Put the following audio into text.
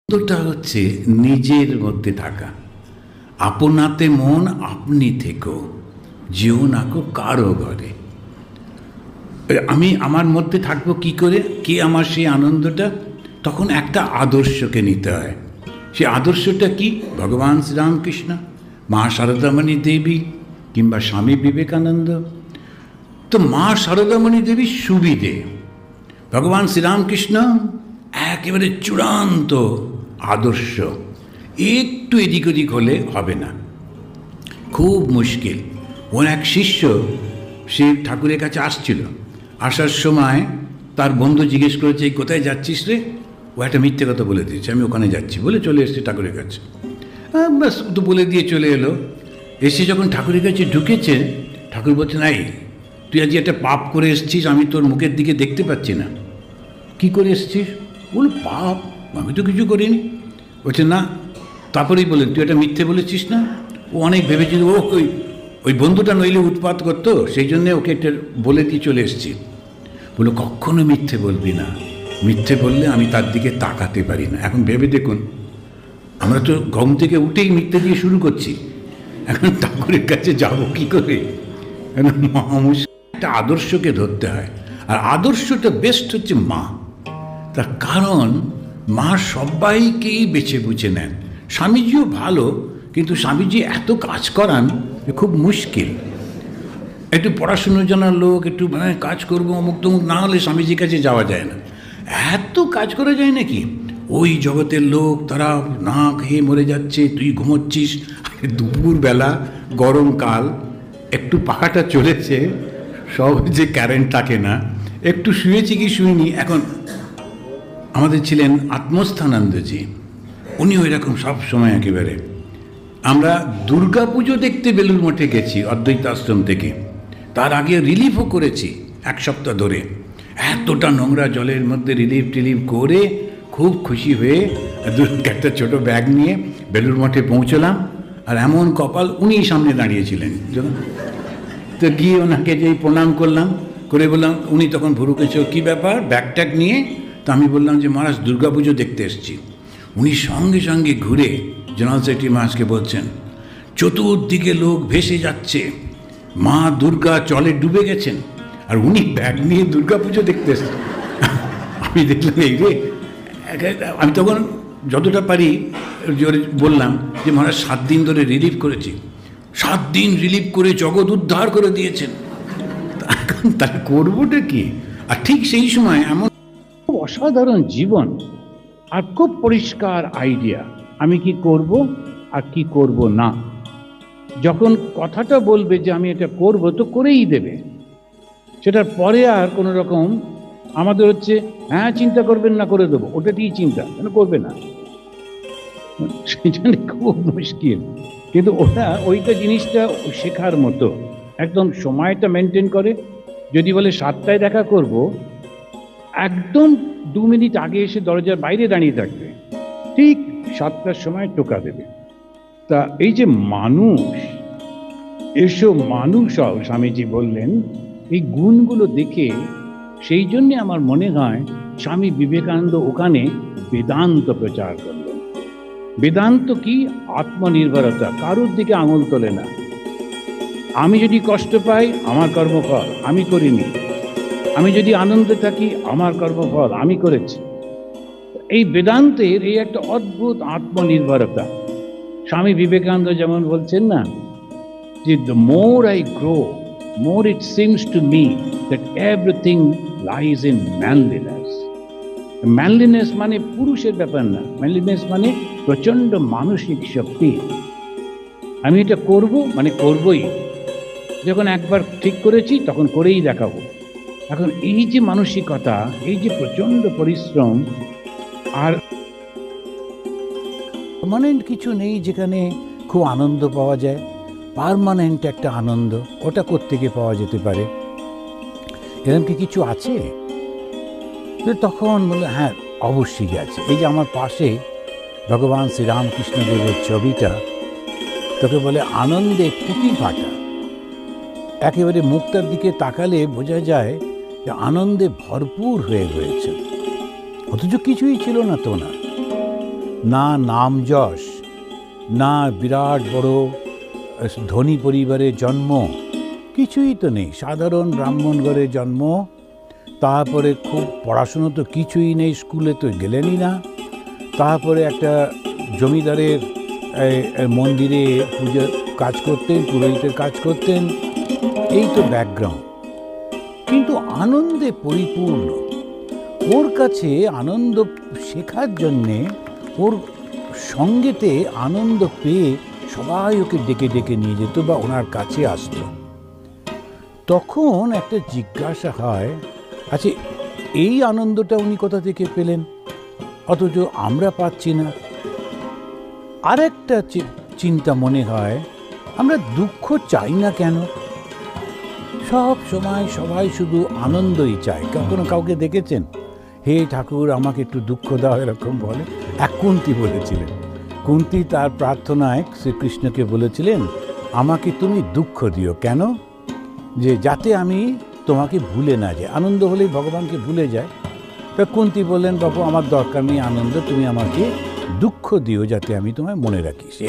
আনন্দটা হচ্ছে নিজের মধ্যে থাকা। আপনাতে মন আপনি থেকো, যেও নাকো কারো ঘরে। আমি আমার মধ্যে থাকবো কি করে? কে আমার সেই আনন্দটা? তখন একটা আদর্শকে নিতে হয়। সেই আদর্শটা কি? ভগবান শ্রীরামকৃষ্ণ, মা শারদামণি দেবী কিংবা স্বামী বিবেকানন্দ। তো মা শারদামণি দেবীর সুবিধে, ভগবান শ্রীরামকৃষ্ণ একেবারে চূড়ান্ত আদর্শ। একটু এদিক ওদিক হলে হবে না, খুব মুশকিল। ওর এক শিষ্য সে ঠাকুরের কাছে আসছিল, আসার সময় তার বন্ধু জিজ্ঞেস করেছে, এই কোথায় যাচ্ছিস রে? ও একটা মিথ্যে কথা বলে দিয়েছে, আমি ওখানে যাচ্ছি বলে চলে এসেছি ঠাকুরের কাছে। ব্যাস তো বলে দিয়ে চলে এলো। এসে যখন ঠাকুরের কাছে ঢুকেছে, ঠাকুর বলছেন, এই তুই আজ একটা পাপ করে এসেছিস, আমি তোর মুখের দিকে দেখতে পাচ্ছি না। কি করে এসেছিস? বল, পাপ? আমি তো কিছু করিনি। বলছে না। তারপরেই বলেন, তুই একটা মিথ্যে বলেছিস না? ও অনেক ভেবেছিল, ও ওই বন্ধুটা নইলে উৎপাত করতো, সেই জন্যে ওকে একটা বলে দিয়ে চলে এসেছি। বলো, কখনো মিথ্যে বলবি না, মিথ্যে বললে আমি তার দিকে তাকাতে পারি না। এখন ভেবে দেখুন, আমরা তো ঘুম থেকে উঠেই মিথ্যে দিয়ে শুরু করছি, এখন ঠাকুরের কাছে যাবো কি করে? একটা আদর্শকে ধরতে হয়, আর আদর্শটা বেস্ট হচ্ছে মা। তার কারণ মা সবাইকেই বেছে বুঝে নেন। স্বামীজিও ভালো, কিন্তু স্বামীজি এত কাজ করান খুব মুশকিল। একটু পড়াশুনো জানার লোক, একটু কাজ করবো অমুক তমুক না হলে স্বামীজির কাছে যাওয়া যায় না। এত কাজ করা যায় নাকি? ওই জগতের লোক তারা না খেয়ে মরে যাচ্ছে, তুই ঘুমোচ্ছিস। দুপুরবেলা গরমকাল, একটু পাখাটা চলেছে, সব যে কারেন্ট থাকে না, একটু শুয়েছি কি শুইনি। এখন আমাদের ছিলেন আত্মস্থানন্দজি, উনিও এরকম সব সময় একেবারে। আমরা দুর্গা পুজো দেখতে বেলুড় মঠে গেছি অদ্বৈত আশ্রম থেকে, তার আগে রিলিফও করেছি 1 সপ্তাহ ধরে। এতটা নোংরা জলের মধ্যে রিলিফ টিলিফ করে খুব খুশি হয়ে একটা ছোট ব্যাগ নিয়ে বেলুড় মঠে পৌঁছলাম। আর এমন কপাল, উনিই সামনে দাঁড়িয়েছিলেন। তো গিয়ে ওনাকে যেই প্রণাম করলাম, করে বললাম, উনি তখন ভুরুকেছে, কী ব্যাপার ব্যাগ ট্যাগ নিয়ে? তো আমি বললাম যে মহারাজ দুর্গা পুজো দেখতে এসেছি। উনি সঙ্গে সঙ্গে ঘুরে জেনারেল সেক্রেটারি মহারাজকে বলছেন, চতুর্দিকে লোক ভেসে যাচ্ছে, মা দুর্গা জলে ডুবে গেছেন, আর উনি ব্যাগ নিয়ে দুর্গা পুজো দেখতে এসেছেন। আমি দেখলাম এই রে। আমি তখন যতটা পারি জোরে বললাম যে মহারাজ 7 দিন ধরে রিলিফ করেছি, 7 দিন রিলিফ করে জগৎ উদ্ধার করে দিয়েছেন। এখন তাহলে করবোটা কি? আর ঠিক সেই সময় এমন খুব অসাধারণ জীবন আর খুব পরিষ্কার আইডিয়া, আমি কি করব আর কি করব না। যখন কথাটা বলবে যে আমি এটা করব, তো করেই দেবে। সেটার পরে আর কোনো রকম আমাদের হচ্ছে, হ্যাঁ চিন্তা করবেন না, করে দেবো, ওটাতেই চিন্তা কেন করবে না, সেই জন্য খুব মুশকিল। কিন্তু ওইটা জিনিসটা শেখার মতো, একদম সময়টা মেনটেন করে। যদি বলে 7টায় দেখা করব, একদম 2 মিনিট আগে এসে দরজার বাইরে দাঁড়িয়ে থাকবে, ঠিক 7টার সময় টোকা দেবে। তা এই যে মানুষ, এসো মানুষ হও, স্বামীজি বললেন, এই গুণগুলো দেখে সেই জন্যে আমার মনে হয় স্বামী বিবেকানন্দ ওখানে বেদান্ত প্রচার করলেন। বেদান্ত কি? আত্মনির্ভরতা, কারোর দিকে আঙুল তোলে না। আমি যদি কষ্ট পাই, আমার কর্মফল, আমি করিনি। আমি যদি আনন্দে থাকি, আমার কর্মফল, আমি করেছি। এই বেদান্তের এই একটা অদ্ভুত আত্মনির্ভরতা। স্বামী বিবেকানন্দ যেমন বলছেন না, যে the more I grow, more it seems to me that everything lies in manliness. Manliness মানে পুরুষের ব্যাপার না, manliness মানে প্রচন্ড মানসিক শক্তি। আমি এটা করব মানে করবই, যখন একবার ঠিক করেছি তখন করেই দেখাবো। এখন এই যে মানসিকতা, এই যে প্রচন্ড পরিশ্রম, আর পার্মানেন্ট কিছু নেই যেখানে খুব আনন্দ পাওয়া যায়। পার্মানেন্ট একটা আনন্দ, ওটা কোত্থেকে পাওয়া যেতে পারে? এরকম কি কিছু আছে? তো তখন বললো, হ্যাঁ অবশ্যই আছে। এই যে আমার পাশে ভগবান শ্রীরামকৃষ্ণদেবের ছবিটা, তোকে বলে আনন্দে ফুটি ফাটা। একেবারে মুখটার দিকে তাকালে বোঝা যায় যে আনন্দে ভরপুর হয়ে রয়েছে, অথচ কিছুই ছিল না তো না। না নাম যশ, না বিরাট বড় ধনী পরিবারে জন্ম, কিছুই তো নেই। সাধারণ ব্রাহ্মণ ঘরে জন্ম, তারপরে খুব পড়াশুনো তো কিছুই নেই, স্কুলে তো গেলেনই না। তারপরে একটা জমিদারের মন্দিরে পুজোর কাজ করতেন, পুরোহিতের কাজ করতেন, এই তো ব্যাকগ্রাউন্ড। কিন্তু আনন্দে পরিপূর্ণ। ওর কাছে আনন্দ শেখার জন্যে, ওর সঙ্গেতে আনন্দ পেয়ে সবাই ওকে ডেকে ডেকে নিয়ে যেত বা ওনার কাছে আসতো। তখন একটা জিজ্ঞাসা হয়, আচ্ছা এই আনন্দটা উনি কোথা থেকে পেলেন অথচ আমরা পাচ্ছি না? আরেকটা চিন্তা মনে হয়, আমরা দুঃখ চাই না কেন? সব সময় সবাই শুধু আনন্দই চায়। কখনো কাউকে দেখেছেন হে ঠাকুর আমাকে একটু দুঃখ দাও এরকম বলে? এক কুন্তী বলেছিলেন। কুন্তী তার প্রার্থনায় শ্রীকৃষ্ণকে বলেছিলেন, আমাকে তুমি দুঃখ দিও। কেন? যে যাতে আমি তোমাকে ভুলে না যাই। আনন্দ হলেই ভগবানকে ভুলে যায়। তা কুন্তী বললেন, বাবু আমার দরকার নেই আনন্দ, তুমি আমাকে দুঃখ দিও যাতে আমি তোমায় মনে রাখি। সে